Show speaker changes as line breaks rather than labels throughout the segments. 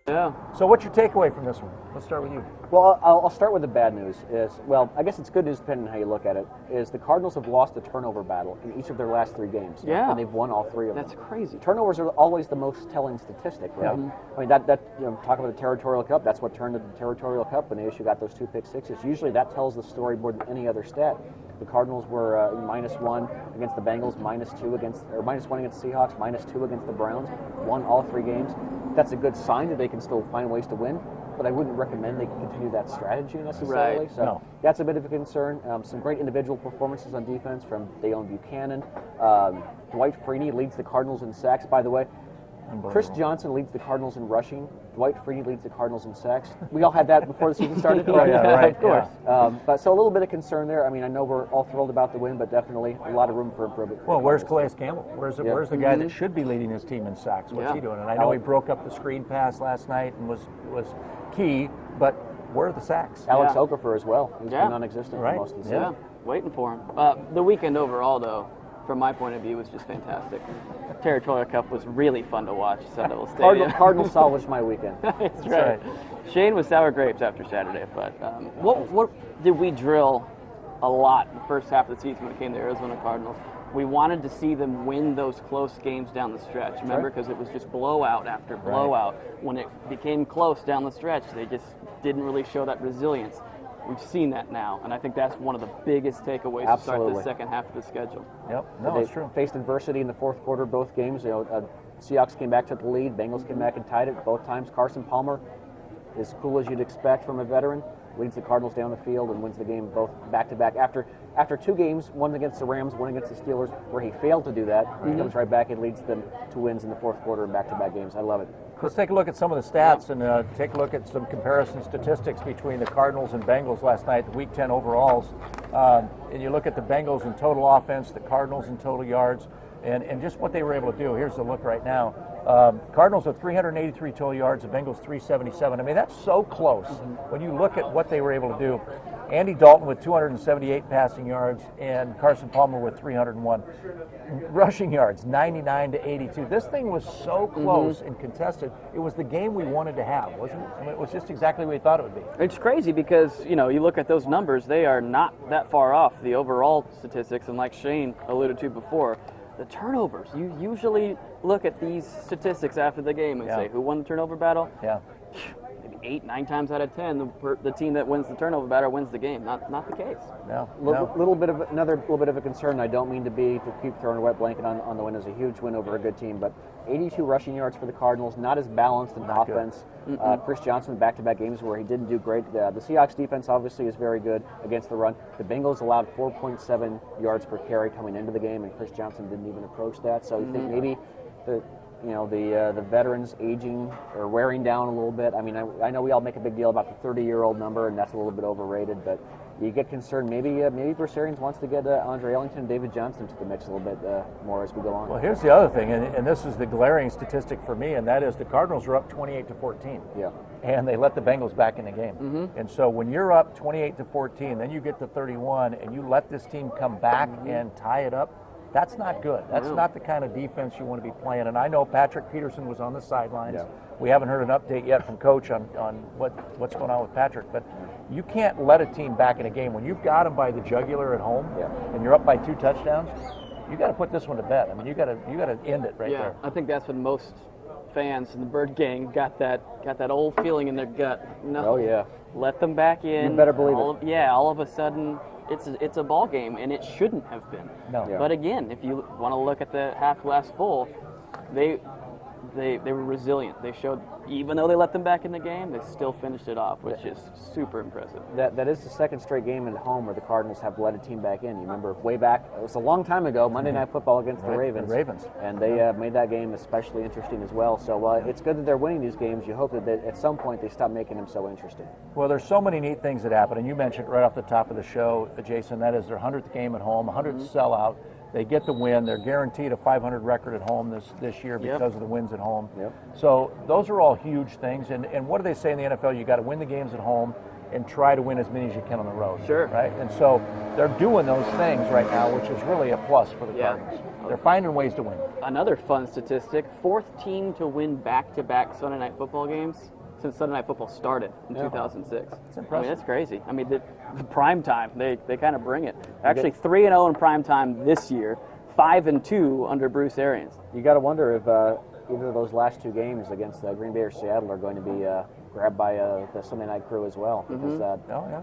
Yeah.
So what's your takeaway from this one? Let's start with you.
Well, I'll start with the bad news. Well, I guess it's good news depending on how you look at it, is the Cardinals have lost the turnover battle in each of their last 3 games.
Yeah.
And they've won all 3 of them.
That's crazy.
Turnovers are always the most telling statistic, right? I mean, that talk about the Territorial Cup, that's what turned the Territorial Cup when ASU got those 2 pick sixes. Usually that tells the story more than any other stat. The Cardinals were -1 against the Bengals, -1 against the Seahawks, -2 against the Browns, won all 3 games. That's a good sign that they can still find ways to win, but I wouldn't recommend they continue that strategy necessarily.
Right.
So that's a bit of a concern. Some great individual performances on defense from Dale Buchanan. Dwight Freeney leads the Cardinals in sacks, by the way. Chris Johnson leads the Cardinals in rushing. Dwight Freeney leads the Cardinals in sacks. We all had that before the season started.
Oh, yeah, right.
Of course. But so a little bit of concern there. I mean, I know we're all thrilled about the win, but definitely a lot of room for improvement.
Well, where's Calais Campbell? Where's the guy that should be leading his team in sacks? What's he doing? And I know he broke up the screen pass last night and was key, but where are the sacks?
Alex Okafor as well. He's been non-existent for most of the season.
Yeah, waiting for him. The weekend overall, though, from my point of view, was just fantastic. Territorial Cup was really fun to watch. Sun Devil Stadium.
Cardinals salvaged my weekend.
That's right. Shane was sour grapes after Saturday, but what did we drill a lot in the first half of the season when it came to Arizona Cardinals? We wanted to see them win those close games down the stretch. Remember, because it was just blowout after blowout. When it became close down the stretch, they just didn't really show that resilience. We've seen that now, and I think that's one of the biggest takeaways to start the second half of the schedule.
Yep, no, that's true.
Faced adversity in the fourth quarter, both games. Seahawks came back to the lead, Bengals came back and tied it both times. Carson Palmer, as cool as you'd expect from a veteran, leads the Cardinals down the field and wins the game both back-to-back. After 2 games, one against the Rams, one against the Steelers, where he failed to do that, he comes right back and leads them to wins in the fourth quarter and back-to-back games. I love it.
Let's take a look at some of the stats and take a look at some comparison statistics between the Cardinals and Bengals last night, the Week 10 overalls. And you look at the Bengals in total offense, the Cardinals in total yards, and just what they were able to do. Here's the look right now. Cardinals with 383 total yards, the Bengals 377. I mean, that's so close when you look at what they were able to do. Andy Dalton with 278 passing yards and Carson Palmer with 301 rushing yards, 99 to 82. This thing was so close and contested. It was the game we wanted to have, wasn't it? I mean, it was just exactly what we thought it would be.
It's crazy because, you look at those numbers, they are not that far off the overall statistics, and like Shane alluded to before, the turnovers. You usually look at these statistics after the game and say, who won the turnover battle?
Yeah.
Maybe 8, 9 times out of 10, the team that wins the turnover battle wins the game. Not the case.
No. Little bit of a concern. I don't mean to keep throwing a wet blanket on the win. It was a huge win over a good team, but 82 rushing yards for the Cardinals. Not as balanced in offense. Chris Johnson back-to-back games where he didn't do great. The Seahawks defense obviously is very good against the run. The Bengals allowed 4.7 yards per carry coming into the game, and Chris Johnson didn't even approach that. So you think maybe the veterans aging or wearing down a little bit. I mean, I know we all make a big deal about the 30-year-old number, and that's a little bit overrated, but you get concerned. Maybe Bruce Arians wants to get Andre Ellington and David Johnson to the mix a little bit more as we go on.
Well, here's the other thing, and this is the glaring statistic for me, and that is the Cardinals are up 28-14.
Yeah.
And they let the Bengals back in the game. And so when you're up 28-14, then you get to 31, and you let this team come back and tie it up, that's not good. That's not the kind of defense you want to be playing. And I know Patrick Peterson was on the sidelines. Yeah. We haven't heard an update yet from Coach on what's going on with Patrick. But you can't let a team back in a game. When you've got them by the jugular at home and you're up by 2 touchdowns, you got to put this one to bed. I mean, you got to end it right there.
I think that's when most fans in the Bird Gang got that old feeling in their gut. No, let them back in.
You better believe it.
All of a sudden, it's a ball game, and it shouldn't have been.
No. Yeah.
But again, if you want to look at the half glass full, they were resilient. They showed, even though they let them back in the game, they still finished it off, which is super impressive.
That is the second straight game at home where the Cardinals have let a team back in. You remember way back, it was a long time ago, Monday Night Football against the Ravens. And they made that game especially interesting as well. So it's good that they're winning these games. You hope that at some point they stop making them so interesting.
Well, there's so many neat things that happen, and you mentioned right off the top of the show, Jason, that is their 100th game at home, 100th sellout. They get the win. They're guaranteed a 500 record at home this year because of the wins at home. So those are all huge things. And what do they say in the NFL? You got to win the games at home, and try to win as many as you can on the road.
Sure.
Right? And so they're doing those things right now, which is really a plus for the Cardinals. They're finding ways to win.
Another fun statistic, 4th team to win back-to-back Sunday Night Football games since Sunday Night Football started in 2006.
That's impressive.
I mean, that's crazy. I mean, the prime time, they kind of bring it. Actually, 3-0 in prime time this year, 5-2 under Bruce Arians.
You got to wonder if either of those last 2 games against Green Bay or Seattle are going to be grabbed by the Sunday night crew as well. Because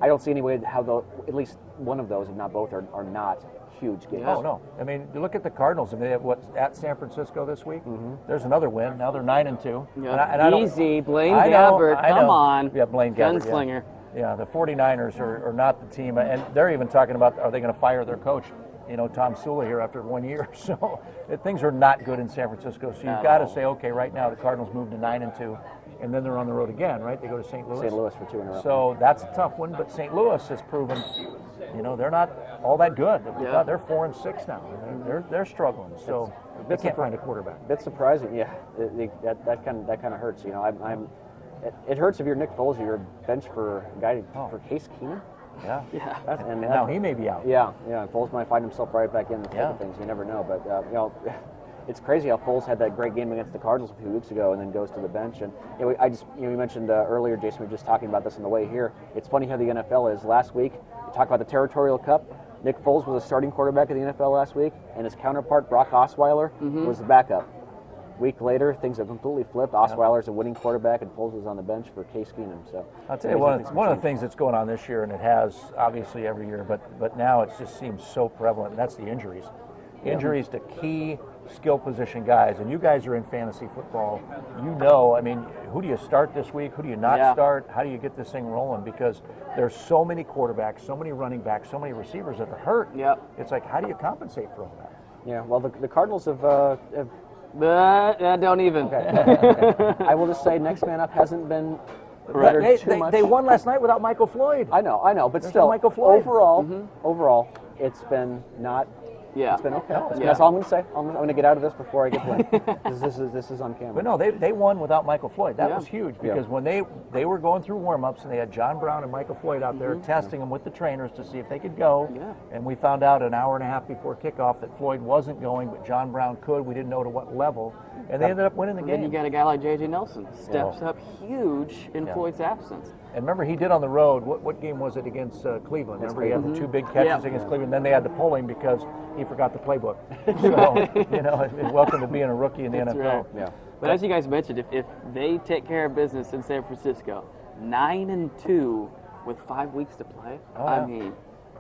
I don't see any way how at least one of those, if not both, are not huge games.
Oh, no. I mean, you look at the Cardinals. I mean, they have at San Francisco this week. There's another win. Now they're 9-2.
Yeah. Easy. Blaine Gabbert. Come on.
Yeah, Blaine Gabbert.
Gunslinger.
Yeah, the 49ers are not the team. And they're even talking about, are they going to fire their coach, Tom Sula here after 1 year? So things are not good in San Francisco. So you've got to say, okay, right now the Cardinals moved to 9-2. And then they're on the road again, right? They go to St. Louis.
St. Louis for 2 in a row.
So that's a tough one, but St. Louis has proven, they're not all that good. They're 4-6 now. They're struggling. So they can't find a quarterback.
Bit surprising, yeah. That kind of hurts. It hurts if you're Nick Foles, you're bench for a guy for Case Keenum.
Yeah.
And
now he may be out.
Yeah. And Foles might find himself right back in the thick of things. You never know, but it's crazy how Foles had that great game against the Cardinals a few weeks ago and then goes to the bench. And you mentioned earlier, Jason, we were just talking about this on the way here. It's funny how the NFL is. Last week, you talk about the Territorial Cup. Nick Foles was a starting quarterback of the NFL last week, and his counterpart, Brock Osweiler, was the backup. Week later, things have completely flipped. Osweiler's a winning quarterback, and Foles was on the bench for Case Keenum. So
I'll tell you, one of the things that's going on this year, and it has obviously every year, but now it just seems so prevalent, and that's the injuries. Injuries to key skill position guys, and you guys are in fantasy football. I mean, who do you start this week? Who do you not start? How do you get this thing rolling? Because there's so many quarterbacks, so many running backs, so many receivers that are hurt. It's like, how do you compensate for all that?
Yeah, well, the Cardinals have
don't even.
Okay. I will just say, next man up hasn't been better too much.
They won last night without Michael Floyd.
I know, but
There's
still,
no Michael Floyd.
Overall, it's been not.
Yeah.
It's been okay. That's all I'm going to say. I'm going to get out of this before I get blamed. This is on camera.
But no, they won without Michael Floyd. That was huge because when they were going through warm-ups and they had John Brown and Michael Floyd out there testing them with the trainers to see if they could go. And we found out an hour and a half before kickoff that Floyd wasn't going, but John Brown could. We didn't know to what level. And they ended up winning the game.
Then you got a guy like J.J. Nelson. Steps up huge in Floyd's absence.
And remember, he did on the road. What game was it against Cleveland? Remember, he had the 2 big catches against Cleveland. Then they had to pull him because he forgot the playbook. So, welcome to being a rookie in the NFL.
Right. Yeah. But as you guys mentioned, if they take care of business in San Francisco, 9-2 with 5 weeks to play, I mean,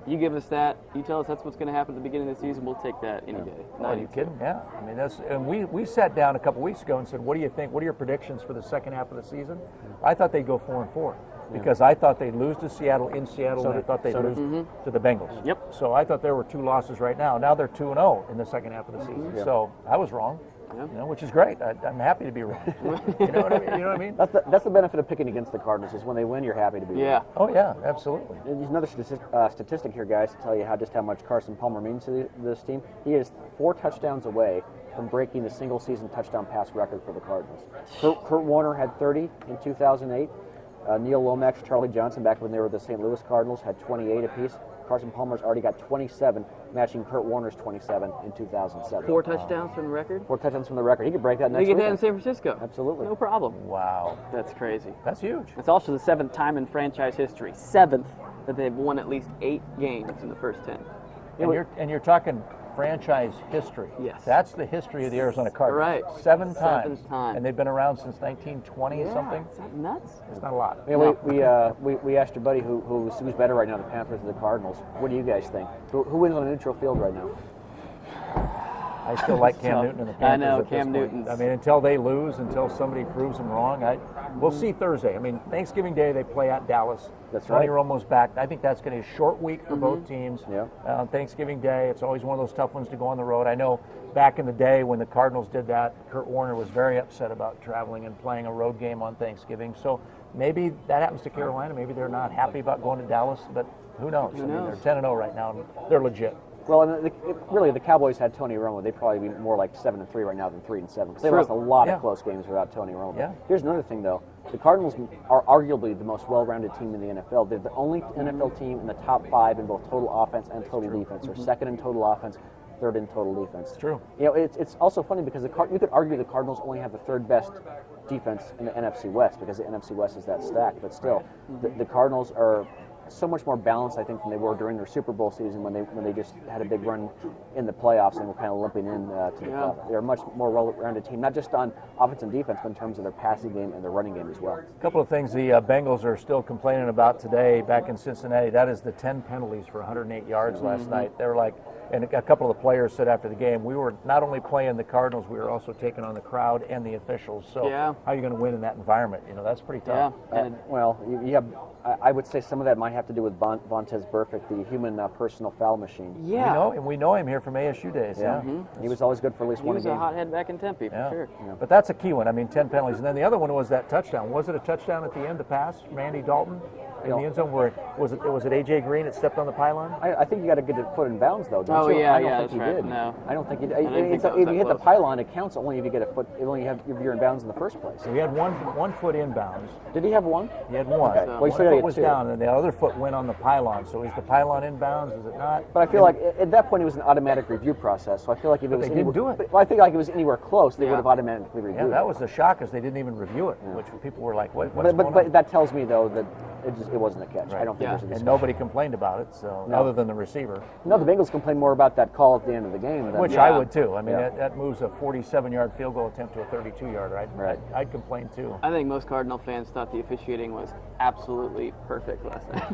you give us that, you tell us that's what's going to happen at the beginning of the season, we'll take that any day.
Are you kidding? Yeah. I mean, and we sat down a couple weeks ago and said, what do you think? What are your predictions for the second half of the season? I thought they'd go 4-4. Because I thought they'd lose to Seattle in Seattle, and I thought they'd lose to the Bengals.
Yep.
So I thought there were 2 losses right now. Now they're 2-0 in the second half of the season. So I was wrong, which is great. I'm happy to be wrong. You know what I mean?
That's the benefit of picking against the Cardinals is when they win, you're happy to be wrong.
Oh yeah, absolutely.
And there's another statistic here, guys, to tell you just how much Carson Palmer means to this team. He is 4 touchdowns away from breaking the single-season touchdown pass record for the Cardinals. Kurt Warner had 30 in 2008. Neil Lomax, Charlie Johnson, back when they were the St. Louis Cardinals, had 28 apiece. Carson Palmer's already got 27, matching Kurt Warner's 27 in 2007.
4 touchdowns from the record?
4 touchdowns from the record. He could break that next week.
He could get that in San Francisco.
Absolutely.
No problem.
Wow.
That's crazy.
That's huge.
It's also the 7th time in franchise history, 7th, that they've won at least 8 games in the first 10.
And you're talking franchise history.
Yes.
That's the history of the Arizona Cardinals.
Right.
7 times.
7th time.
And they've been around since 1920 something.
Is that nuts?
It's not a lot.
Yeah, we asked your buddy who's better right now, the Panthers or the Cardinals. What do you guys think? Who wins on a neutral field right now?
I still like Cam Newton and the Panthers.
I know,
at
Cam
this point.
Newton's.
I mean, until they lose, until somebody proves them wrong, we'll see Thursday. I mean, Thanksgiving Day they play at Dallas.
That's right.
You're almost back. I think that's going to be a short week for both teams.
Yeah.
Thanksgiving Day, it's always one of those tough ones to go on the road. I know back in the day when the Cardinals did that, Kurt Warner was very upset about traveling and playing a road game on Thanksgiving. So maybe that happens to Carolina. Maybe they're not happy about going to Dallas, but who knows? I mean, they're 10-0 right now, and they're legit.
Well, and really, the Cowboys had Tony Romo. They'd probably be more like 7-3 right now than 3-7. Because they
True.
lost a lot
Yeah.
of close games without Tony Romo.
Yeah.
Here's another thing, though. The Cardinals are arguably the most well-rounded team in the NFL. They're the only NFL team in the top 5 in both total offense and total defense. They're second in total offense, third in total defense.
True.
You know, it's also funny because you could argue the Cardinals only have the third best defense in the NFC West because the NFC West is that stacked. But still, the Cardinals are so much more balanced, I think, than they were during their Super Bowl season when they just had a big run in the playoffs and were kind of limping in to the playoffs. They're a much more well-rounded team, not just on offense and defense, but in terms of their passing game and their running game as well.
A couple of things the Bengals are still complaining about today back in Cincinnati. That is the 10 penalties for 108 yards last night. They were like, and a couple of the players said after the game, we were not only playing the Cardinals, we were also taking on the crowd and the officials. So how are you going to win in that environment? You know, that's pretty tough.
Well, you have. I would say some of that might have to do with Vontez Burfict, the human personal foul machine.
Yeah.
We know him here from ASU days. Yeah.
He was always good for at least one game.
He was a hothead back in Tempe, for sure.
Yeah. But that's a key one. I mean, 10 penalties. And then the other one was that touchdown. Was it a touchdown at the end, the pass from Andy Dalton in the end zone? Where was it A.J. Green that stepped on the pylon?
I think you got to get a foot in bounds, though, don't you?
Yeah,
I don't think
that's
he did.
No.
I don't think he did.
If
If you hit the pylon, it counts only if you get a foot. Only if you're in bounds in the first place.
So he had one foot inbounds.
Did he have one?
He had one.
Okay. Well,
One
he still
foot
got
was
two.
down, and the other foot went on the pylon. So is the pylon inbounds? Is it not?
But I feel like at that point it was an automatic review process. So I feel like if it was
they didn't do it.
But I think like if it was anywhere close, they would have automatically reviewed.
Yeah, that was the shock, is they didn't even review it, which people were like, "What's going on?"
But that tells me though that it wasn't a catch.
Right.
I don't think there's a
And
discussion.
nobody complained about it, so other than the receiver,
No, the Bengals complain more about that call at the end of the game.
which I would too. I mean, that moves a 47-yard field goal attempt to a 32-yarder. I'd complain too.
I think most Cardinal fans thought the officiating was absolutely perfect last night.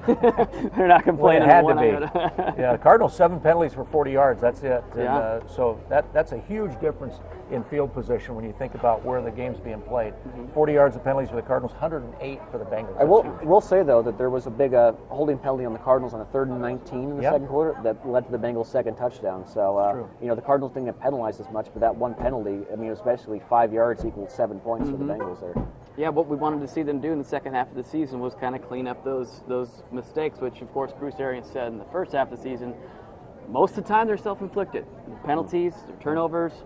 They're not complaining.
It had
one
to be.
iota.
Yeah, Cardinals 7 penalties for 40 yards. That's it.
Yeah.
And, so that's a huge difference in field position when you think about where the game's being played. 40 yards of penalties for the Cardinals, 108 for the Bengals.
I
That's huge.
will say though that there was a big holding penalty on the Cardinals on a 3rd and 19 in the second quarter that led to the Bengals' second touchdown. So the Cardinals didn't get penalized as much, but that one penalty, I mean, it was basically 5 yards equaled 7 points for the Bengals there.
Yeah, what we wanted to see them do in the second half of the season was kind of clean up those mistakes, which of course Bruce Arians said in the first half of the season. Most of the time they're self-inflicted. Penalties, turnovers.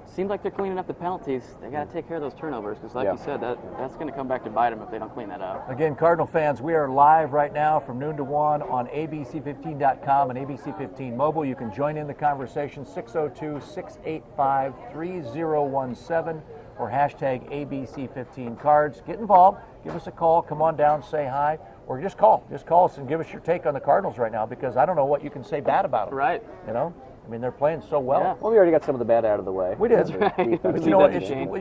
Seems like they're cleaning up the penalties. They got to take care of those turnovers because, like you said, that's going to come back to bite them if they don't clean that up.
Again, Cardinal fans, we are live right now from noon to 1 on ABC15.com and ABC15 Mobile. You can join in the conversation, 602-685-3017 or hashtag ABC15Cards. Get involved. Give us a call. Come on down. Say hi. Or just call. Just call us and give us your take on the Cardinals right now because I don't know what you can say bad about them.
Right.
You know? I mean, they're playing so well.
Yeah.
Well, we already got some of the bad out of the way.
We did.
That's right.
But you know what?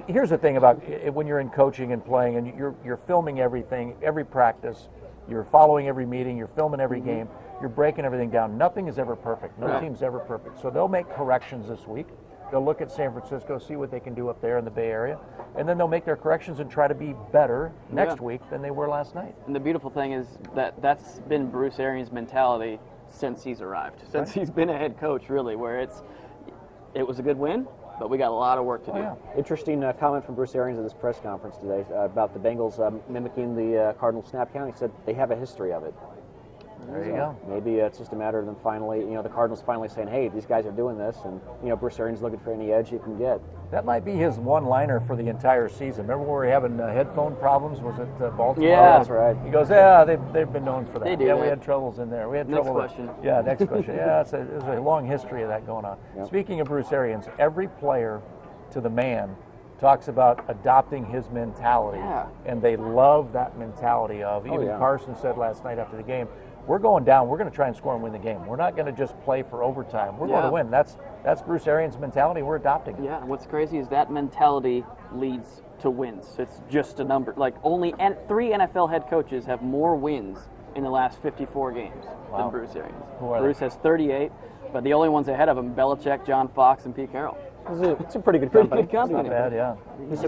Here's the thing about when you're in coaching and playing, and you're filming everything, every practice, you're following every meeting, you're filming every game, you're breaking everything down. Nothing is ever perfect. No team's ever perfect. So they'll make corrections this week. They'll look at San Francisco, see what they can do up there in the Bay Area, and then they'll make their corrections and try to be better next week than they were last night.
And the beautiful thing is that's been Bruce Arians' mentality since he's arrived, since he's been a head coach, really, where it was a good win, but we got a lot of work to do.
Interesting comment from Bruce Arians at this press conference today about the Bengals mimicking the Cardinals snap count. He said they have a history of it.
There you go.
Maybe it's just a matter of them finally, the Cardinals finally saying, hey, these guys are doing this, and, Bruce Arians looking for any edge he can get.
That might be his one-liner for the entire season. Remember when we were having headphone problems? Was it Baltimore?
Yeah,
that's right.
He goes, yeah, they've been known for that.
They do
yeah,
that.
we had troubles in there. We had
Next
trouble.
question.
Yeah, next question. Yeah, there's a long history of that going on.
Yep.
Speaking of Bruce Arians, every player to the man talks about adopting his mentality, and they love that mentality of. Even Carson said last night after the game, we're going down. We're going to try and score and win the game. We're not going to just play for overtime. We're going to win. That's Bruce Arians' mentality. We're adopting it.
Yeah, and what's crazy is that mentality leads to wins. It's just a number. Like only 3 NFL head coaches have more wins in the last 54 games than Bruce Arians. Bruce has 38, but the only ones ahead of him, Belichick, John Fox, and Pete Carroll.
It's a pretty good company.
Not bad, yeah.
There's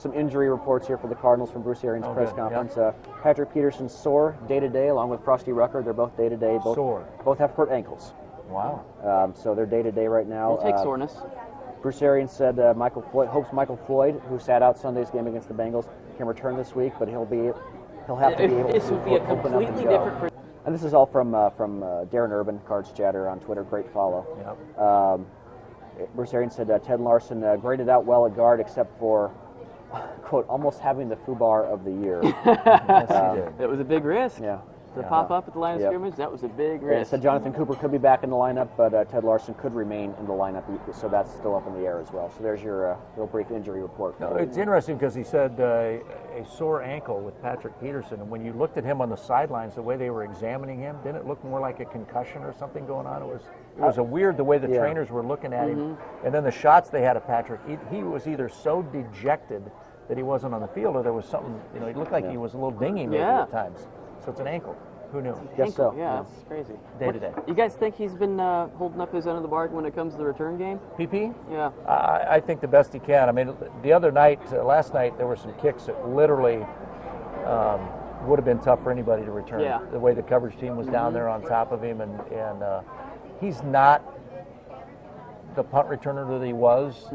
some injury reports here for the Cardinals from Bruce Arians' press conference. Patrick Peterson's sore day-to-day, along with Frosty Rucker. They're both day-to-day. Both have hurt ankles.
Wow.
So they're day-to-day right now.
We'll take soreness.
Bruce Arians said hopes Michael Floyd, who sat out Sunday's game against the Bengals, can return this week, but he'll have to be able
This
to
would be a
open up and
completely
go.
different.
And this is all from Darren Urban, Cards Chatter on Twitter. Great follow. Bruce Arians said Ted Larson graded out well at guard, except for, quote, almost having the FUBAR of the year.
Yes, he did.
It was a big risk.
Yeah.
To pop up at the line of scrimmage, that was a big
Yeah,
risk.
said Jonathan Cooper could be back in the lineup, but Ted Larson could remain in the lineup, so that's still up in the air as well. So there's your little brief injury report.
No, it's interesting because he said a sore ankle with Patrick Peterson, and when you looked at him on the sidelines, the way they were examining him, didn't it look more like a concussion or something going on? It was a weird the way the trainers were looking at him, and then the shots they had of Patrick, he was either so dejected that he wasn't on the field, or there was something, he looked like he was a little dingy maybe at times. So it's an ankle. Who knew?
Guess so.
Yeah, that's crazy.
Day to day.
You guys think he's been holding up his end of the bargain when it comes to the return game?
PP?
Yeah.
I think the best he can. I mean, the other night, last night, there were some kicks that literally would have been tough for anybody to return.
Yeah.
The way the coverage team was down there on top of him, and he's not the punt returner that he was,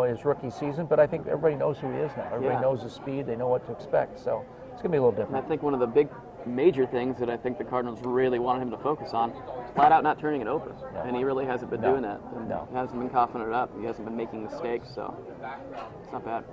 his rookie season. But I think everybody knows who he is now. Everybody knows his speed. They know what to expect. So it's going to be a little different.
And I think one of the big major things that I think the Cardinals really wanted him to focus on is flat out not turning it over. And he really hasn't been doing that. And he hasn't been coughing it up. He hasn't been making mistakes, so it's not bad.